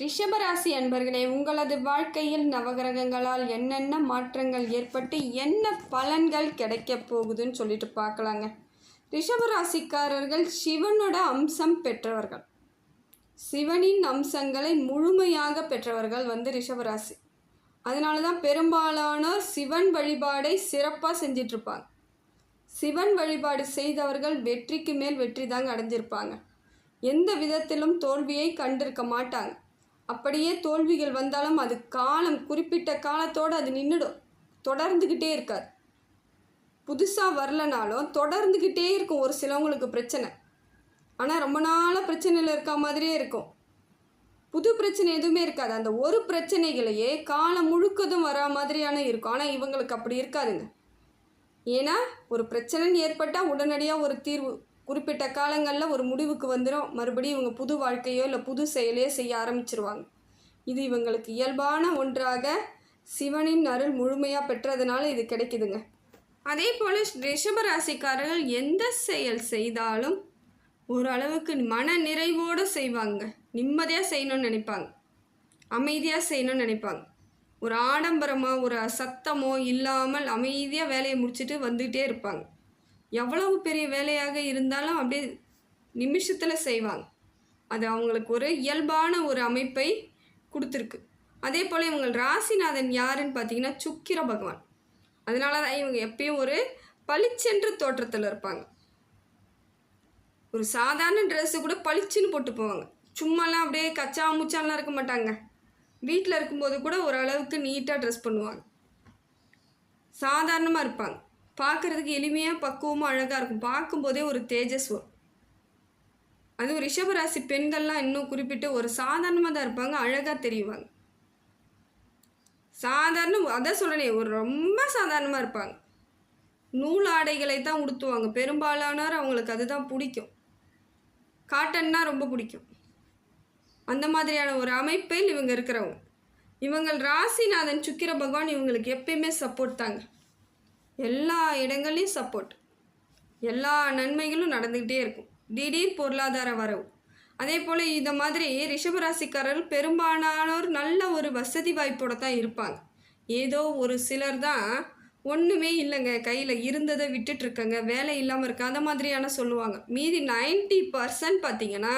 ரிஷபராசி அன்பர்களே, உங்களது வாழ்க்கையில் நவகிரகங்களால் என்னென்ன மாற்றங்கள் ஏற்பட்டு என்ன பலன்கள் கிடைக்க போகுதுன்னு சொல்லிட்டு பார்க்கலாங்க. ரிஷபராசிக்காரர்கள் சிவனோட அம்சம் பெற்றவர்கள். சிவனின் அம்சங்களை முழுமையாக பெற்றவர்கள் ரிஷபராசி. அதனால தான் பெரும்பாலானோர் சிவன் வழிபாடை சிறப்பாக செஞ்சிட்ருப்பாங்க. சிவன் வழிபாடு செய்தவர்கள் வெற்றிக்கு மேல் வெற்றி தாங்க அடைஞ்சிருப்பாங்க. எந்த விதத்திலும் தோல்வியை கண்டிருக்க மாட்டாங்க. அப்படியே தோல்விகள் வந்தாலும் அது குறிப்பிட்ட காலத்தோடு அது நின்றுடும், தொடர்ந்துக்கிட்டே இருக்காது. புதுசாக வரலனாலும் தொடர்ந்துக்கிட்டே இருக்கும். ஒரு சிலவங்களுக்கு பிரச்சனை, ஆனால் ரொம்ப நாளாக பிரச்சனையில் இருக்க மாதிரியே இருக்கும். புது பிரச்சனை எதுவுமே இருக்காது. அந்த ஒரு பிரச்சனைகளையே காலம் முழுக்கதும் வரா மாதிரியான இருக்கும். ஆனால் இவங்களுக்கு அப்படி இருக்காதுங்க. ஏன்னா ஒரு பிரச்சனைன்னு ஏற்பட்டால் உடனடியாக ஒரு தீர்வு குறிப்பிட்ட காலங்களில் ஒரு முடிவுக்கு வந்துடும். மறுபடியும் இவங்க புது வாழ்க்கையோ இல்லை புது செயலையோ செய்ய ஆரம்பிச்சிருவாங்க. இது இவங்களுக்கு இயல்பான ஒன்றாக சிவனின் அருள் முழுமையாக பெற்றதுனால இது கிடைக்குதுங்க. அதே போல் ரிஷபராசிக்காரர்கள் எந்த செயல் செய்தாலும் ஓரளவுக்கு மன நிறைவோடு செய்வாங்க. நிம்மதியாக செய்யணும்னு நினைப்பாங்க, அமைதியாக செய்யணும்னு நினைப்பாங்க. ஒரு ஆடம்பரமாக ஒரு சத்தமோ இல்லாமல் அமைதியாக வேலையை முடிச்சுட்டு வந்துகிட்டே இருப்பாங்க. எவ்வளவு பெரிய வேலையாக இருந்தாலும் அப்படியே நிமிஷத்தில் செய்வாங்க. அது அவங்களுக்கு ஒரு இயல்பான ஒரு அமைப்பை கொடுத்துருக்கு. அதே போல் இவங்க ராசிநாதன் யாருன்னு பார்த்தீங்கன்னா சுக்கிர பகவான். அதனால தான் இவங்க எப்பயும் ஒரு பளிச்சென்ற தோற்றத்தில் இருப்பாங்க. ஒரு சாதாரண ட்ரெஸ்ஸு கூட பளிச்சுன்னு போட்டு போவாங்க. சும்மாலாம் அப்படியே கச்சா முச்சாலாம் இருக்க மாட்டாங்க. வீட்டில் இருக்கும்போது கூட ஓரளவுக்கு நீட்டாக ட்ரெஸ் பண்ணுவாங்க. சாதாரணமாக இருப்பாங்க. பார்க்குறதுக்கு எளிமையாக பக்குவமாக அழகாக இருக்கும். பார்க்கும்போதே ஒரு தேஜஸ் வரும். அதுவும் ரிஷபராசி பெண்கள்லாம் இன்னும் குறிப்பிட்டு ஒரு சாதாரணமாக தான் இருப்பாங்க, அழகாக தெரியுவாங்க. அதான் சொல்லணே, ஒரு ரொம்ப சாதாரணமாக இருப்பாங்க. நூல் ஆடைகளை தான் உடுத்துவாங்க. பெரும்பாலானோர் அவங்களுக்கு அதுதான் பிடிக்கும். காட்டன்னா ரொம்ப பிடிக்கும். அந்த மாதிரியான ஒரு அமைப்பில் இவங்க இருக்கிறவங்க. இவங்கள் ராசிநாதன் சுக்கிர பகவான் இவங்களுக்கு எப்பயுமே சப்போர்ட் தாங்க. எல்லா இடங்கள்லையும் சப்போர்ட், எல்லா நன்மைகளும் நடந்துக்கிட்டே இருக்கும். திடீர் பொருளாதார வரவு. அதே போல் இந்த மாதிரி ரிஷபராசிக்காரர்கள் பெரும்பாலானோர் நல்ல ஒரு வசதி வாய்ப்போடு தான் இருப்பாங்க. ஏதோ ஒரு சிலர் தான் ஒன்றுமே இல்லைங்க, கையில் இருந்ததை விட்டுட்ருக்கங்க, வேலை இல்லாமல் இருக்க, அந்த மாதிரியான சொல்லுவாங்க. மீதி 90% பார்த்திங்கன்னா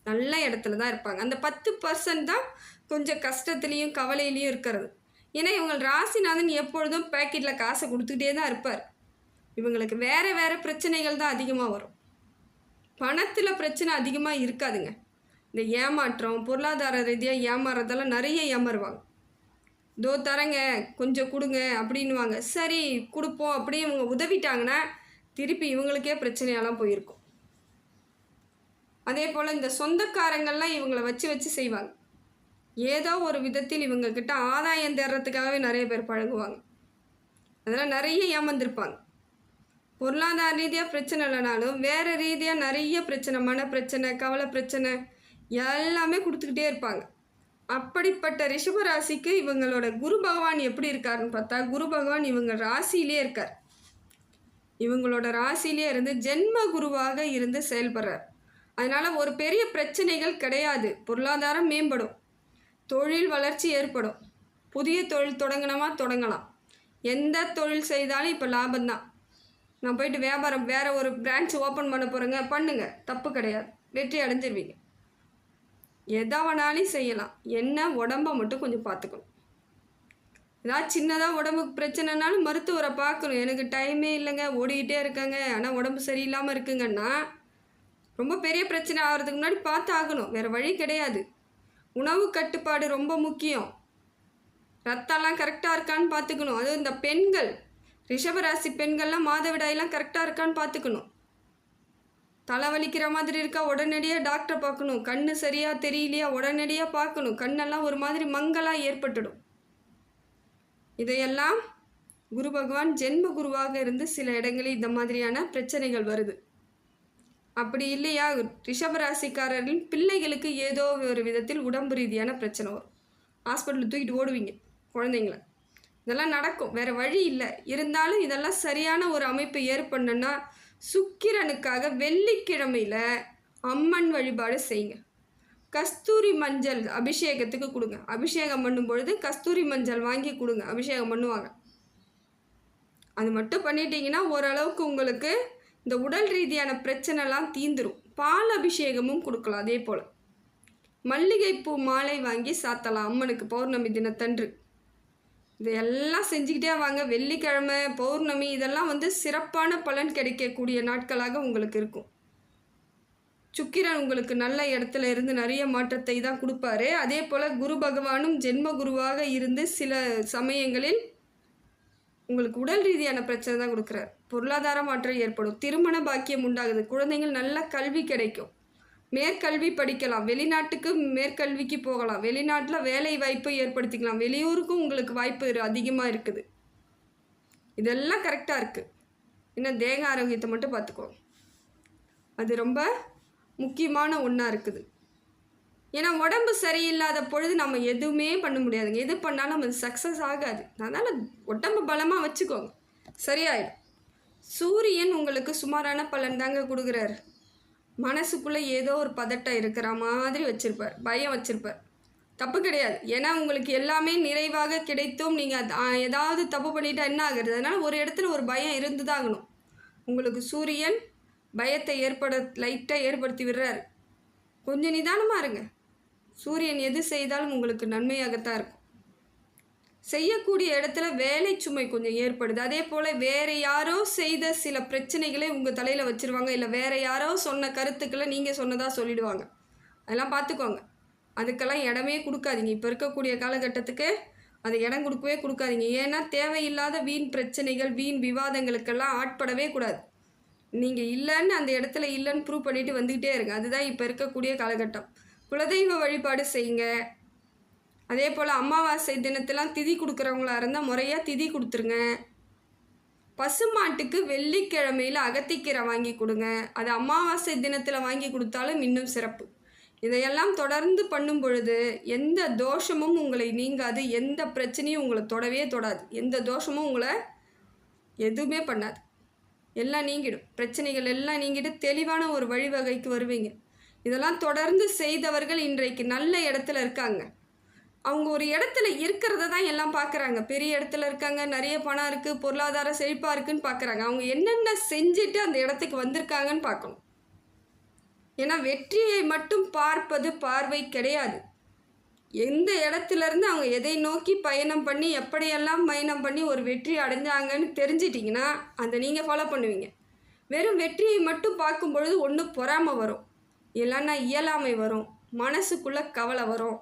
நல்ல இடத்துல தான் இருப்பாங்க. அந்த 10% தான் கொஞ்சம் கஷ்டத்துலேயும் கவலையிலையும் இருக்கிறது. ஏன்னா இவங்க ராசிநாதன் எப்பொழுதும் பேக்கெட்டில் காசை கொடுத்துக்கிட்டே தான் இருப்பார். இவங்களுக்கு வேறு பிரச்சனைகள் தான் அதிகமாக வரும். பணத்தில் பிரச்சனை அதிகமாக இருக்காதுங்க. இந்த ஏமாற்றம், பொருளாதார ரீதியாக ஏமாறுறதெல்லாம் நிறைய ஏமாறுவாங்க. தோ தரங்க, கொஞ்சம் கொடுங்க அப்படின்வாங்க. சரி கொடுப்போம் அப்படியே இவங்க உதவிட்டாங்கன்னா திருப்பி இவங்களுக்கே பிரச்சனையெல்லாம் போயிருக்கும். அதே போல் இந்த சொந்தக்காரங்கள்லாம் இவங்களை வச்சு செய்வாங்க. ஏதோ ஒரு விதத்தில் இவங்கக்கிட்ட ஆதாயம் தேடுறதுக்காகவே நிறைய பேர் பழகுவாங்க. அதெல்லாம் நிறைய ஏமாந்துருப்பாங்க. பொருளாதார ரீதியாக பிரச்சனை இல்லைனாலும் வேறு ரீதியாக நிறைய பிரச்சனை, மனப்பிரச்சனை, கவலை பிரச்சனை எல்லாமே கொடுத்துக்கிட்டே இருப்பாங்க. அப்படிப்பட்ட ரிஷபராசிக்கு இவங்களோட குரு பகவான் எப்படி இருக்காருன்னு பார்த்தா, குரு பகவான் இவங்க ராசியிலே இருக்கார். இவங்களோட ராசியிலே இருந்து ஜென்ம குருவாக இருந்து செயல்படுறார். அதனால் ஒரு பெரிய பிரச்சனைகள் கிடையாது. பொருளாதாரம் மேம்படும், தொழில் வளர்ச்சி ஏற்படும். புதிய தொழில் தொடங்கலாம். எந்த தொழில் செய்தாலும் இப்போ லாபம்தான். நான் போயிட்டு வியாபாரம் வேறு ஒரு பிரான்ச் ஓப்பன் பண்ண போகிறேங்க, பண்ணுங்க, தப்பு கிடையாது, வெற்றி அடைஞ்சிருவீங்க. எதை வேணாலும் செய்யலாம். என்ன உடம்பை மட்டும் கொஞ்சம் பார்த்துக்கணும். ஏதாவது சின்னதாக உடம்புக்கு பிரச்சனைனாலும் மருத்துவரை பார்க்கணும். எனக்கு டைமே இல்லைங்க, ஓடிக்கிட்டே இருக்காங்க, ஆனால் உடம்பு சரியில்லாமல் இருக்குங்கன்னா ரொம்ப பெரிய பிரச்சனை ஆகிறதுக்கு முன்னாடி பார்த்து ஆகணும். வேறு வழி கிடையாது. உணவு கட்டுப்பாடு ரொம்ப முக்கியம். ரத்தம்லாம் கரெக்டாக இருக்கான்னு பார்த்துக்கணும். அதுவும் இந்த பெண்கள், ரிஷபராசி பெண்கள்லாம் மாதவிடாயெல்லாம் கரெக்டாக இருக்கான்னு பார்த்துக்கணும். தலைவலிக்கிற மாதிரி இருக்கா, உடனடியாக டாக்டரை பார்க்கணும். கண்ணு சரியாக தெரியலையா, உடனடியாக பார்க்கணும். கண்ணெல்லாம் ஒரு மாதிரி மங்கலாக ஏற்பட்டுடும். இதையெல்லாம் குரு பகவான் ஜென்ம குருவாக இருந்து சில இடங்களில் இந்த மாதிரியான பிரச்சனைகள் வருது. அப்படி இல்லையா, ரிஷபராசிக்காரர்களின் பிள்ளைகளுக்கு ஏதோ ஒரு விதத்தில் உடம்பு ரீதியான பிரச்சனை வரும். ஹாஸ்பிட்டலுக்கு தூக்கிட்டு ஓடுவீங்க குழந்தைங்கள. இதெல்லாம் நடக்கும், வேறு வழி இல்லை. இருந்தாலும் இதெல்லாம் சரியான ஒரு அமைப்பை ஏற்படணுன்னா சுக்கிரனுக்காக வெள்ளிக்கிழமையில் அம்மன் வழிபாடு செய்யுங்க. கஸ்தூரி மஞ்சள் அபிஷேகத்துக்கு கொடுங்க. அபிஷேகம் பண்ணும் பொழுது கஸ்தூரி மஞ்சள் வாங்கி கொடுங்க, அபிஷேகம் பண்ணுவாங்க. அது மட்டும் பண்ணிட்டீங்கன்னா ஓரளவுக்கு உங்களுக்கு இந்த உடல் ரீதியான பிரச்சனைலாம் தீந்துடும். பால் அபிஷேகமும் கொடுக்கலாம். அதே போல் மல்லிகைப்பூ மாலை வாங்கி சாத்தலாம் அம்மனுக்கு பௌர்ணமி தினத்தன்று. இதையெல்லாம் செஞ்சுக்கிட்டே வாங்க. வெள்ளிக்கிழமை, பௌர்ணமி இதெல்லாம் வந்து சிறப்பான பலன் கிடைக்கக்கூடிய நாட்களாக உங்களுக்கு இருக்கும். சுக்கிரன் உங்களுக்கு நல்ல இடத்துல இருந்து நிறைய மாற்றத்தை தான் கொடுப்பாரு. அதே போல் குரு பகவானும் ஜென்ம குருவாக இருந்து சில சமயங்களில் உங்களுக்கு உடல் ரீதியான பிரச்சனை தான் கொடுக்குறாரு. பொருளாதார மாற்றம் ஏற்படும், திருமண பாக்கியம் உண்டாகுது, குழந்தைகள் நல்ல கல்வி கிடைக்கும், மேற்கல்வி படிக்கலாம், வெளிநாட்டுக்கு மேற்கல்விக்கு போகலாம், வெளிநாட்டில் வேலை வாய்ப்பை ஏற்படுத்திக்கலாம், வெளியூருக்கும் உங்களுக்கு வாய்ப்பு அதிகமாக இருக்குது. இதெல்லாம் கரெக்டாக இருக்குது. இன்னும் தேக ஆரோக்கியத்தை மட்டும் பார்த்துக்கோ, அது ரொம்ப முக்கியமான ஒன்றா இருக்குது. ஏன்னா உடம்பு சரியில்லாத பொழுது நம்ம எதுவுமே பண்ண முடியாதுங்க. எது பண்ணாலும் அது சக்ஸஸ் ஆகாது. அதனால் உடம்பு பலமாக வச்சுக்கோங்க, சரியாயிடும். சூரியன் உங்களுக்கு சுமாரான பலன் தாங்க கொடுக்குறாரு. மனசுக்குள்ளே ஏதோ ஒரு பதட்டம் இருக்கிற மாதிரி வச்சுருப்பார், பயம் வச்சுருப்பார். தப்பு கிடையாது. ஏன்னா உங்களுக்கு எல்லாமே நிறைவாக கிடைத்தும் நீங்கள் ஏதாவது தப்பு பண்ணிட்டா என்ன ஆகுறது? அதனால் ஒரு இடத்துல ஒரு பயம் இருந்து தான் ஆகணும். உங்களுக்கு சூரியன் பயத்தை லைட்டாக ஏற்படுத்தி விடுறாரு. கொஞ்சம் நிதானமாக இருங்க. சூரியன் எது செய்தாலும் உங்களுக்கு நன்மையாகத்தான் இருக்கும். செய்யக்கூடிய இடத்துல வேலை சுமை கொஞ்சம் ஏற்படுது. அதே போல் வேறு யாரோ செய்த சில பிரச்சனைகளை உங்கள் தலையில் வச்சுருவாங்க. இல்லை வேறு யாரோ சொன்ன கருத்துக்களை நீங்கள் சொன்னதாக சொல்லிடுவாங்க. அதெல்லாம் பார்த்துக்கோங்க. அதுக்கெல்லாம் இடமே கொடுக்காதீங்க. இப்போ இருக்கக்கூடிய காலகட்டத்துக்கு அது இடம் கொடுக்கவே கொடுக்காதீங்க. ஏன்னா தேவையில்லாத வீண் பிரச்சனைகள், வீண் விவாதங்களுக்கெல்லாம் ஆட்படவே கூடாது. நீங்கள் இல்லைன்னு அந்த இடத்துல இல்லைன்னு ப்ரூவ் பண்ணிவிட்டு வந்துக்கிட்டே இருங்க. அதுதான் இப்போ இருக்கக்கூடிய காலகட்டம். குலதெய்வ வழிபாடு செய்யுங்க. அதே போல் அமாவாசை தினத்தெல்லாம் திதி கொடுக்குறவங்களா இருந்தால் முறையாக திதி கொடுத்துருங்க. பசுமாட்டுக்கு வெள்ளிக்கிழமையில் அகத்திக்கீரை வாங்கி கொடுங்க. அது அமாவாசை தினத்தில் வாங்கி கொடுத்தாலும் இன்னும் சிறப்பு. இதையெல்லாம் தொடர்ந்து பண்ணும் பொழுது எந்த தோஷமும் உங்களை நீங்காது, எந்த பிரச்சனையும் உங்களை தொடவே தொடாது, எந்த தோஷமும் உங்களை எதுவுமே பண்ணாது. எல்லாம் நீங்கிடும். பிரச்சனைகள் எல்லாம் நீங்கிட்டு தெளிவான ஒரு வழிவகைக்கு வருவீங்க. இதெல்லாம் தொடர்ந்து செய்தவர்கள் இன்றைக்கு நல்ல இடத்துல இருக்காங்க. அவங்க ஒரு இடத்துல இருக்கிறத தான் எல்லாம் பார்க்குறாங்க. பெரிய இடத்துல இருக்காங்க, நிறைய பணம் இருக்குது, பொருளாதார செழிப்பாக இருக்குதுன்னு பார்க்குறாங்க. அவங்க என்னென்ன செஞ்சுட்டு அந்த இடத்துக்கு வந்திருக்காங்கன்னு பார்க்கணும். ஏன்னா வெற்றியை மட்டும் பார்ப்பது பார்வை கிடையாது. எந்த இடத்துலேருந்து அவங்க எதை நோக்கி பயணம் பண்ணி எப்படியெல்லாம் பயணம் பண்ணி ஒரு வெற்றி அடைஞ்சாங்கன்னு தெரிஞ்சிட்டிங்கன்னா அதை நீங்கள் ஃபாலோ பண்ணுவீங்க. வெறும் வெற்றியை மட்டும் பார்க்கும் பொழுது ஒன்று பொறாமை வரும், இல்லைன்னா இயலாமை வரும், மனசுக்குள்ளே கவலை வரும்,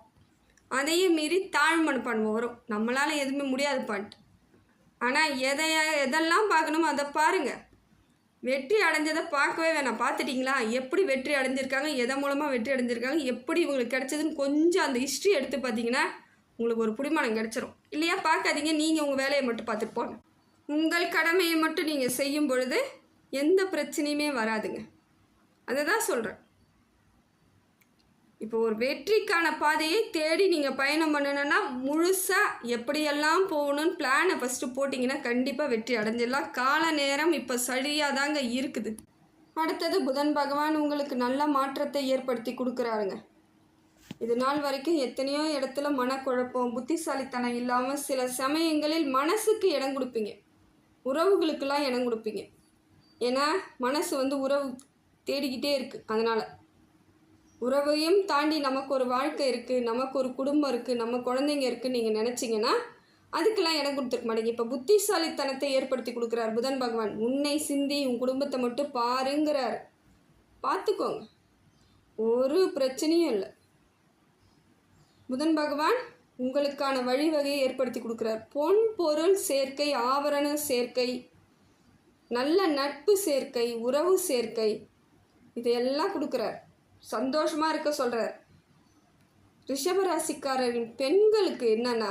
அதையும் மீறி தாழ்மனப்பான்மை வரும். நம்மளால் எதுவுமே முடியாது பான்ட்டு. ஆனால் எதெல்லாம் பார்க்கணுமோ அதை பாருங்கள். வெற்றி அடைஞ்சதை பார்க்கவே வேணாம். பார்த்துட்டிங்களா எப்படி வெற்றி அடைஞ்சிருக்காங்க, எதன் மூலமாக வெற்றி அடைஞ்சிருக்காங்க, எப்படி இவங்களுக்கு கிடைச்சதுன்னு கொஞ்சம் அந்த ஹிஸ்ட்ரி எடுத்து பார்த்தீங்கன்னா உங்களுக்கு ஒரு புடிமானம் கிடச்சிரும். இல்லையா? பார்க்காதீங்க. நீங்கள் உங்கள் வேலையை மட்டும் பார்த்துட்டு போங்க. உங்கள் கடமையை மட்டும் நீங்கள் செய்யும் பொழுது எந்த பிரச்சனையுமே வராதுங்க. அதை தான் சொல்கிறேன். இப்போ ஒரு வெற்றிக்கான பாதையை தேடி நீங்கள் பயணம் பண்ணணுன்னா முழுசாக எப்படியெல்லாம் போகணும்னு பிளானை ஃபஸ்ட்டு போட்டிங்கன்னா கண்டிப்பாக வெற்றி அடைஞ்சிடலாம். கால நேரம் இப்போ சரியாக தாங்க இருக்குது. அடுத்தது புதன் பகவான் உங்களுக்கு நல்ல மாற்றத்தை ஏற்படுத்தி கொடுக்குறாருங்க. இது நாள் வரைக்கும் எத்தனையோ இடத்துல மனக்குழப்பம், புத்திசாலித்தனம் இல்லாமல் சில சமயங்களில் மனசுக்கு இடம் கொடுப்பீங்க, உறவுகளுக்கெல்லாம் இடம் கொடுப்பீங்க. ஏன்னா மனசு உறவு தேடிக்கிட்டே இருக்குது. அதனால் உறவையும் தாண்டி நமக்கு ஒரு வாழ்க்கை இருக்குது, நமக்கு ஒரு குடும்பம் இருக்குது, நம்ம குழந்தைங்க இருக்குதுன்னு நீங்கள் நினச்சிங்கன்னா அதுக்கெல்லாம் இடம் கொடுத்துருக்க மாட்டேங்க. இப்போ புத்திசாலித்தனத்தை ஏற்படுத்தி கொடுக்குறார் புதன் பகவான். உன்னை சிந்தி உன் குடும்பத்தை மட்டும் பாருங்கிறார். பார்த்துக்கோங்க, ஒரு பிரச்சனையும் இல்லை. புதன் பகவான் உங்களுக்கான வழிவகையை ஏற்படுத்தி கொடுக்குறார். பொன் பொருள் சேர்க்கை, ஆபரண சேர்க்கை, நல்ல நட்பு சேர்க்கை, உறவு சேர்க்கை, இதையெல்லாம் கொடுக்குறார். சந்தோஷமாக இருக்க சொல்கிறார். ரிஷபராசிக்காரரின் பெண்களுக்கு என்னென்னா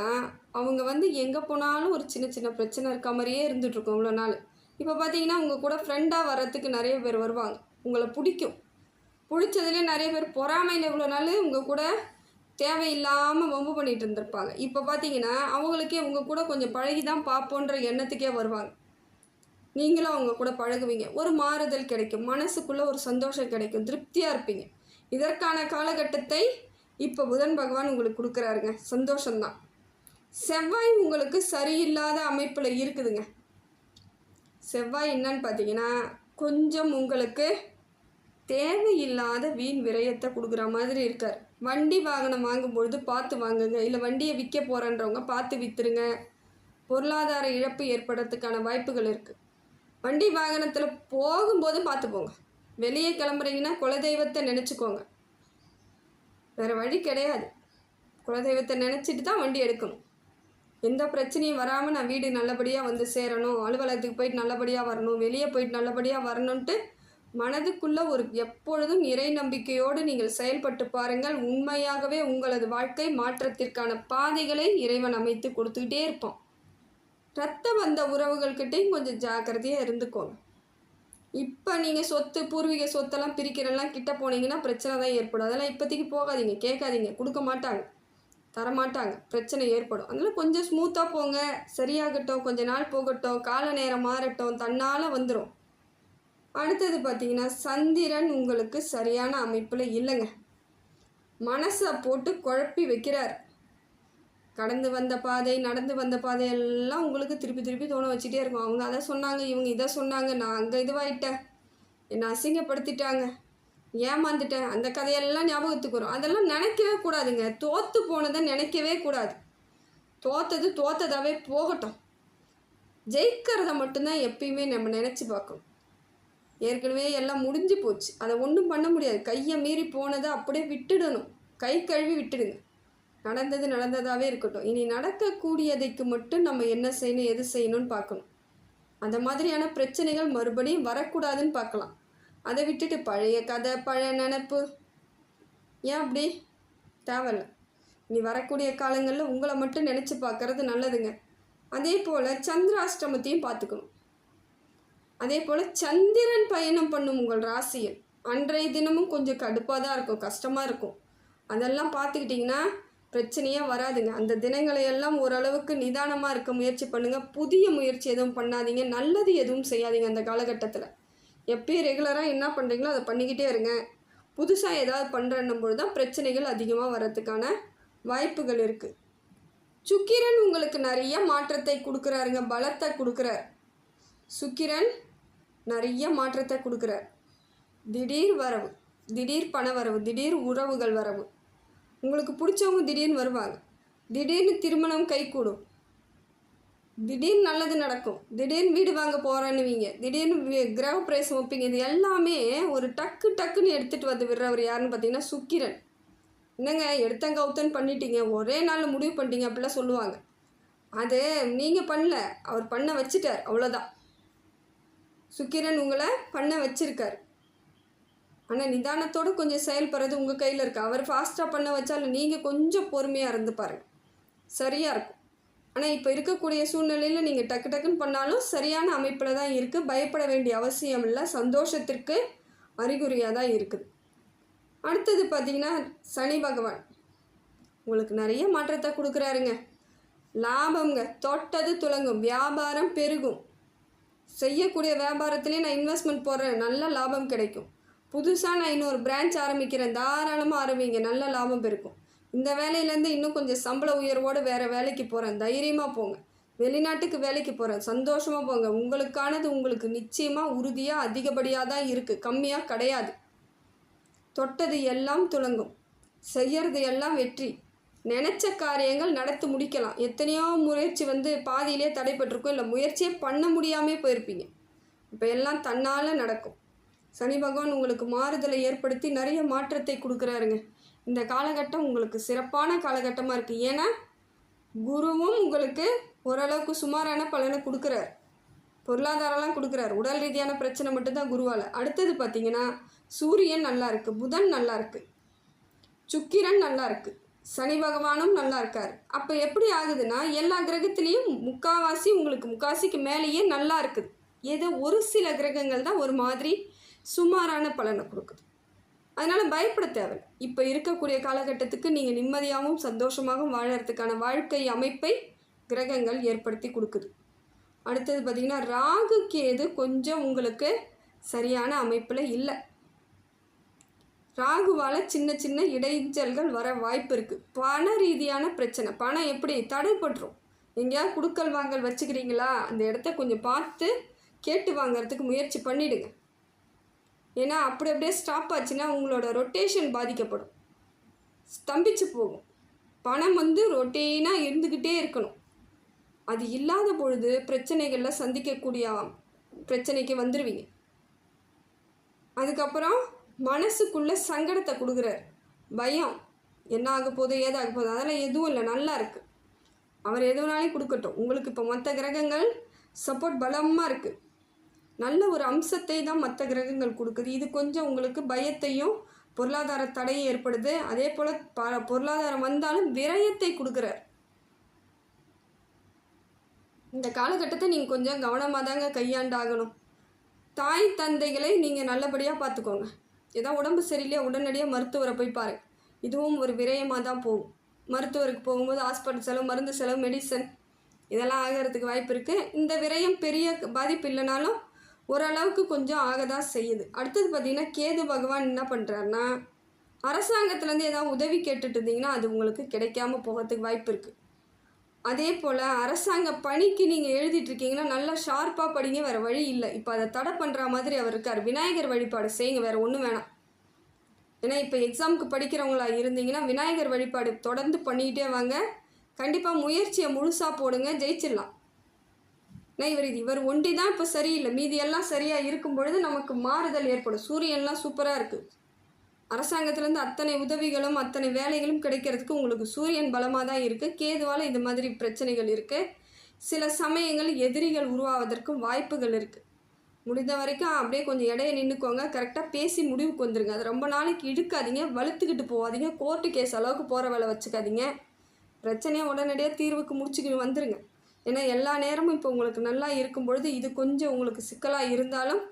அவங்க எங்கே போனாலும் ஒரு சின்ன சின்ன பிரச்சனை இருக்க மாதிரியே இருந்துகிட்ருக்கோம் இவ்வளோ நாள். இப்போ பார்த்தீங்கன்னா உங்கள் கூட ஃப்ரெண்டாக வர்றதுக்கு நிறைய பேர் வருவாங்க. உங்களை பிடிச்சதுலேயே நிறைய பேர் பொறாமையில் இவ்வளோ நாள் உங்கள் கூட தேவையில்லாமல் வம்பு பண்ணிகிட்டு இருந்திருப்பாங்க. இப்போ பார்த்தீங்கன்னா அவங்களுக்கே உங்கள் கூட கொஞ்சம் பழகி தான் பார்ப்போன்ற எண்ணத்துக்கே வருவாங்க. நீங்களும் அவங்க கூட பழகுவீங்க. ஒரு மாறுதல் கிடைக்கும், மனசுக்குள்ளே ஒரு சந்தோஷம் கிடைக்கும், திருப்தியாக இருப்பீங்க. இதற்கான காலகட்டத்தை இப்போ புதன் பகவான் உங்களுக்கு கொடுக்குறாருங்க, சந்தோஷம்தான். செவ்வாய் உங்களுக்கு சரியில்லாத அமைப்பில் இருக்குதுங்க. செவ்வாய் என்னன்னு பார்த்தீங்கன்னா, கொஞ்சம் உங்களுக்கு தேவையில்லாத வீண் விரயத்தை கொடுக்குற மாதிரி இருக்கார். வண்டி வாகனம் வாங்கும்பொழுது பார்த்து வாங்குங்க. இல்லை வண்டியை விற்க போகிறன்றவங்க பார்த்து விற்றுருங்க. பொருளாதார இழப்பு ஏற்படுறதுக்கான வாய்ப்புகள் இருக்குது. வண்டி வாகனத்தில் போகும்போது பார்த்து போங்க. வெளியே கிளம்புறீங்கன்னா குலதெய்வத்தை நினச்சிக்கோங்க, வேறு வழி கிடையாது. குலதெய்வத்தை நினச்சிட்டு தான் வண்டி எடுக்கணும். எந்த பிரச்சனையும் வராமல் நான் வீடு நல்லபடியாக வந்து சேரணும், அலுவலகத்துக்கு போயிட்டு நல்லபடியாக வரணும், வெளியே போயிட்டு நல்லபடியாக வரணுன்ட்டு மனதுக்குள்ளே ஒரு எப்பொழுதும் இறை நம்பிக்கையோடு நீங்கள் செயல்பட்டு பாருங்கள். உண்மையாகவே உங்களது வாழ்க்கை மாற்றத்திற்கான பாதைகளை இறைவன் அமைத்து கொடுத்துக்கிட்டே இருப்பான். இரத்த வந்த உறவுகள்கிட்டையும் கொஞ்சம் ஜாக்கிரதையாக இருந்துக்கோங்க. இப்போ நீங்கள் சொத்து பூர்வீக சொத்தெல்லாம் பிரிக்கிறெல்லாம் கிட்ட போனீங்கன்னா பிரச்சனை தான் ஏற்படும். அதெல்லாம் இப்போதைக்கு போகாதீங்க, கேட்காதீங்க, கொடுக்க மாட்டாங்க, தரமாட்டாங்க, பிரச்சனை ஏற்படும். அதனால் கொஞ்சம் ஸ்மூத்தாக போங்க, சரியாகட்டும், கொஞ்சம் நாள் போகட்டும், கால நேரம் மாறட்டும், தன்னால் வந்துடும். அடுத்தது பார்த்திங்கன்னா, சந்திரன் உங்களுக்கு சரியான அமைப்பில் இல்லைங்க. மனசை போட்டு குழப்பி வைக்கிறார். கடந்து வந்த பாதை, நடந்து வந்த பாதையெல்லாம் உங்களுக்கு திருப்பி திருப்பி தோண வச்சுட்டே இருக்கும். அவங்க அதை சொன்னாங்க, இவங்க இதை சொன்னாங்க, நான் அங்கே இதுவாகிட்டேன், என்னை அசிங்கப்படுத்திட்டாங்க, ஏமாந்துட்டேன், அந்த கதையெல்லாம் ஞாபகத்துக்கு வரும். அதெல்லாம் நினைக்கவே கூடாதுங்க. தோற்று போனதை நினைக்கவே கூடாது. தோற்றது தோற்றதாகவே போகட்டும். ஜெயிக்கிறத மட்டும்தான் எப்பயுமே நம்ம நினச்சி பார்க்கணும். ஏற்கனவே எல்லாம் முடிஞ்சு போச்சு, அதை ஒன்றும் பண்ண முடியாது. கையை மீறி போனதை அப்படியே விட்டுடணும், கை கழுவி விட்டுடுங்க. நடந்தது நடந்ததாகவே இருக்கட்டும். இனி நடக்கக்கூடியதைக்கு மட்டும் நம்ம என்ன செய்யணும், எது செய்யணும்னு பார்க்கணும். அந்த மாதிரியான பிரச்சனைகள் மறுபடியும் வரக்கூடாதுன்னு பார்க்கலாம். அதை விட்டுட்டு பழைய கதை, பழைய நினப்பு, ஏன் அப்படி தேவையில்லை. இனி வரக்கூடிய காலங்களில் உங்களை மட்டும் நினச்சி பார்க்கறது நல்லதுங்க. அதே போல் சந்திராஷ்டமத்தையும் பார்த்துக்கணும். அதே போல் சந்திரன் பயணம் பண்ணும் உங்கள் ராசியில் அன்றைய தினமும் கொஞ்சம் கடுப்பாக தான் இருக்கும், கஷ்டமாக இருக்கும். அதெல்லாம் பார்த்துக்கிட்டிங்கன்னா பிரச்சனையே வராதுங்க. அந்த தினங்களையெல்லாம் ஓரளவுக்கு நிதானமாக இருக்க முயற்சி பண்ணுங்கள். புதிய முயற்சி எதுவும் பண்ணாதீங்க, நல்லது எதுவும் செய்யாதீங்க. அந்த காலகட்டத்தில் எப்பயும் ரெகுலராக என்ன பண்ணுறீங்களோ அதை பண்ணிக்கிட்டே இருங்க. புதுசாக ஏதாவது பண்ணுறன்னும் பொழுது தான் பிரச்சனைகள் அதிகமாக வர்றதுக்கான வாய்ப்புகள் இருக்குது. சுக்கிரன் உங்களுக்கு நிறைய மாற்றத்தை கொடுக்குறாருங்க, பலத்தை கொடுக்குறார். சுக்கிரன் நிறைய மாற்றத்தை கொடுக்குறார். திடீர் வரவு, திடீர் பண வரவு, திடீர் உறவுகள் வரவு, உங்களுக்கு பிடிச்சவங்க திடீர்னு வருவாங்க, திடீர்னு திருமணம் கைகூடும், திடீர்னு நல்லது நடக்கும், திடீர்னு வீடு வாங்க போகிறேன்னுவீங்க, திடீர்னு கிரகப்பிரவேசம் வைப்பீங்க. இது எல்லாமே ஒரு டக்குன்னு எடுத்துகிட்டு வந்து விடுறவர் யாருன்னு பார்த்தீங்கன்னா சுக்கிரன். என்னங்க எடுத்தங்க அவுத்தன்னு பண்ணிட்டீங்க, ஒரே நாளில் முடிவு பண்ணிட்டீங்க அப்படிலாம் சொல்லுவாங்க. அது நீங்கள் பண்ணல, அவர் பண்ண வச்சுட்டார், அவ்வளோதான். சுக்கிரன் உங்களை பண்ண வச்சிருக்கார். ஆனால் நிதானத்தோடு கொஞ்சம் செயல்படுறது உங்கள் கையில் இருக்குது. அவர் ஃபாஸ்ட்டாக பண்ண வச்சாலும் நீங்கள் கொஞ்சம் பொறுமையாக இருந்து பாருங்கள், சரியாக இருக்கும். ஆனால் இப்போ இருக்கக்கூடிய சூழ்நிலையில் நீங்கள் டக்குன்னு பண்ணாலும் சரியான அமைப்பில் தான் இருக்குது. பயப்பட வேண்டிய அவசியம் இல்லை, சந்தோஷத்திற்கு அறிகுறியாக தான் இருக்குது. அடுத்தது பார்த்திங்கன்னா சனி பகவான் உங்களுக்கு நிறைய மாற்றத்தை கொடுக்குறாருங்க. லாபங்க, தொட்டது துலங்கும், வியாபாரம் பெருகும். செய்யக்கூடிய வியாபாரத்துலேயே நான் இன்வெஸ்ட்மெண்ட் போடுறேன், நல்ல லாபம் கிடைக்கும். புதுசாக நான் இன்னொரு பிரான்ச் ஆரம்பிக்கிறேன், தாராளமாக ஆரம்பிங்க, நல்ல லாபம் பெருக்கும். இந்த வேலையிலேருந்து இன்னும் கொஞ்சம் சம்பள உயர்வோடு வேறு வேலைக்கு போகிறேன், தைரியமாக போங்க. வெளிநாட்டுக்கு வேலைக்கு போகிறேன், சந்தோஷமாக போங்க. உங்களுக்கானது உங்களுக்கு நிச்சயமாக உறுதியாக அதிகப்படியாக தான் இருக்குது, கம்மியாக கிடையாது. தொட்டது எல்லாம் துலங்கும், செய்யறது எல்லாம் வெற்றி. நினச்ச காரியங்கள் நடத்தி முடிக்கலாம். எத்தனையோ முயற்சி பாதியிலே தடைப்பட்டிருக்கும், இல்லை முயற்சியே பண்ண முடியாமே போயிருப்பீங்க. இப்போ எல்லாம் தன்னால் நடக்கும். சனி பகவான் உங்களுக்கு மாறுதலை ஏற்படுத்தி நிறைய மாற்றத்தை கொடுக்குறாருங்க. இந்த காலகட்டம் உங்களுக்கு சிறப்பான காலகட்டமாக இருக்குது. ஏன்னா குருவும் உங்களுக்கு ஓரளவுக்கு சுமாரான பலனை கொடுக்குறார், பொருளாதாரம்லாம் கொடுக்குறாரு. உடல் ரீதியான பிரச்சனை மட்டும்தான் குருவால். அடுத்தது பார்த்திங்கன்னா சூரியன் நல்லா இருக்குது, புதன் நல்லா இருக்குது, சுக்கிரன் நல்லா இருக்குது, சனி பகவானும் நல்லா இருக்கார். அப்போ எப்படி ஆகுதுன்னா எல்லா கிரகத்துலேயும் முக்காவாசிக்கு மேலேயே நல்லா இருக்குது. ஏதோ ஒரு சில கிரகங்கள் தான் ஒரு மாதிரி சுமாரான பலனை கொடுக்குது. அதனால் பயப்பட தேவையில்லை. இப்போ இருக்கக்கூடிய காலகட்டத்துக்கு நீங்கள் நிம்மதியாகவும் சந்தோஷமாகவும் வாழறதுக்கான வாழ்க்கை அமைப்பை கிரகங்கள் ஏற்படுத்தி கொடுக்குது. அடுத்தது பார்த்திங்கன்னா ராகு கேது கொஞ்சம் உங்களுக்கு சரியான அமைப்பில் இல்லை. ராகுவால் சின்ன சின்ன இடைஞ்சல்கள் வர வாய்ப்பு இருக்குது. பண ரீதியான பிரச்சனை, பணம் எப்படி தடைப்பட்டுரும். எங்கேயாவது குடுக்கல் வாங்கல் வச்சுக்கிறீங்களா, அந்த இடத்த கொஞ்சம் பார்த்து கேட்டு வாங்கிறதுக்கு முயற்சி பண்ணிவிடுங்க. ஏன்னா அப்படி அப்படியே ஸ்டாப் ஆச்சுன்னா உங்களோட ரொட்டேஷன் பாதிக்கப்படும், ஸ்தம்பிச்சு போகும். பணம் ரொட்டீனாக இருந்துக்கிட்டே இருக்கணும். அது இல்லாத பொழுது பிரச்சனைகளில் சந்திக்கக்கூடிய பிரச்சனைக்கு வந்துடுவீங்க. அதுக்கப்புறம் மனசுக்குள்ளே சங்கடத்தை கொடுக்குறார், பயம், என்ன ஆக போகுது ஏதாக போகுது, அதெல்லாம் எதுவும் இல்லை, நல்லா இருக்குது. அவர் எதுனாலும் கொடுக்கட்டும். உங்களுக்கு இப்போ மற்ற கிரகங்கள் சப்போர்ட் பலமாக இருக்குது. நல்ல ஒரு அம்சத்தை தான் மற்ற கிரகங்கள் கொடுக்குது. இது கொஞ்சம் உங்களுக்கு பயத்தையும் பொருளாதார தடையும் ஏற்படுது. அதே போல் பொருளாதாரம் வந்தாலும் விரயத்தை கொடுக்குறார். இந்த காலகட்டத்தை நீங்கள் கொஞ்சம் கவனமாக தாங்க கையாண்டாகணும். தாய் தந்தைகளை நீங்கள் நல்லபடியாக பார்த்துக்கோங்க. ஏதோ உடம்பு சரியில்லையா உடனடியாக மருத்துவரை போய் பாருங்கள். இதுவும் ஒரு விரயமாக தான் போகும். மருத்துவருக்கு போகும்போது ஹாஸ்பிட்டல் செலவு, மருந்து செலவு, மெடிசன் இதெல்லாம் ஆகிறதுக்கு வாய்ப்பு இருக்குது. இந்த விரயம் பெரிய பாதிப்பு இல்லைனாலும் ஓரளவுக்கு கொஞ்சம் ஆக தான் செய்யுது. அடுத்தது பார்த்திங்கன்னா கேது பகவான் என்ன பண்ணுறாருன்னா, அரசாங்கத்துலேருந்து ஏதாவது உதவி கேட்டுட்டு இருந்தீங்கன்னா அது உங்களுக்கு கிடைக்காம போகிறதுக்கு வாய்ப்பு இருக்குது. அதே போல் அரசாங்க பணிக்கு நீங்கள் எழுதிட்டுருக்கீங்கன்னா நல்லா ஷார்ப்பாக படிங்க, வேறு வழி இல்லை. இப்போ அதை தடை பண்ணுற மாதிரி அவர் இருக்கார். விநாயகர் வழிபாடு செய்யுங்க, வேறு ஒன்றும் வேணாம். ஏன்னா இப்போ எக்ஸாமுக்கு படிக்கிறவங்களா இருந்தீங்கன்னா விநாயகர் வழிபாடு தொடர்ந்து பண்ணிக்கிட்டே வாங்க. கண்டிப்பாக முயற்சியை முழுசாக போடுங்க, ஜெயிச்சிடலாம். ஏன்னா இவர் ஒண்டி தான் இப்போ சரியில்லை, மீதி எல்லாம் சரியாக இருக்கும் பொழுது நமக்கு மாறுதல் ஏற்படும். சூரியன்லாம் சூப்பராக இருக்குது. அரசாங்கத்துலேருந்து அத்தனை உதவிகளும் அத்தனை வேலைகளும் கிடைக்கிறதுக்கு உங்களுக்கு சூரியன் பலமாக தான் இருக்குது. கேதுவால் இது மாதிரி பிரச்சனைகள் இருக்குது. சில சமயங்கள் எதிரிகள் உருவாவதற்கும் வாய்ப்புகள் இருக்குது. முடிந்த வரைக்கும் அப்படியே கொஞ்சம் இடையே நின்றுக்கோங்க. கரெக்டாக பேசி முடிவுக்கு வந்துடுங்க. அது ரொம்ப நாளைக்கு இழுக்காதீங்க, வலுத்துக்கிட்டு போகாதீங்க, கோர்ட்டு கேஸ் அளவுக்கு போகிற வேலை வச்சுக்காதீங்க. பிரச்சனையை உடனடியாக தீர்வுக்கு முடிச்சுக்கிட்டு வந்துடுங்க. ஏன்னா எல்லா நேரமும் இப்போ உங்களுக்கு நல்லா இருக்கும் பொழுது இது கொஞ்சம் உங்களுக்கு சிக்கலாக இருந்தாலும்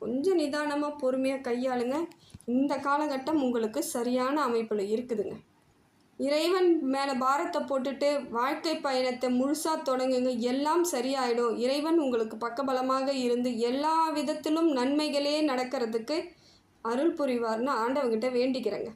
கொஞ்சம் நிதானமாக பொறுமையாக கையாளுங்க. இந்த காலகட்டம் உங்களுக்கு சரியான அமைப்பில் இருக்குதுங்க. இறைவன் மேலே பாரத்தை போட்டுட்டு வாழ்க்கை பயணத்தை முழுசாக தொடங்குங்க, எல்லாம் சரியாயிடும். இறைவன் உங்களுக்கு பக்கபலமாக இருந்து எல்லா விதத்திலும் நன்மைகளே நடக்கிறதுக்கு அருள் புரிவார்னு ஆண்டவங்கிட்ட வேண்டிக்கிறேங்க.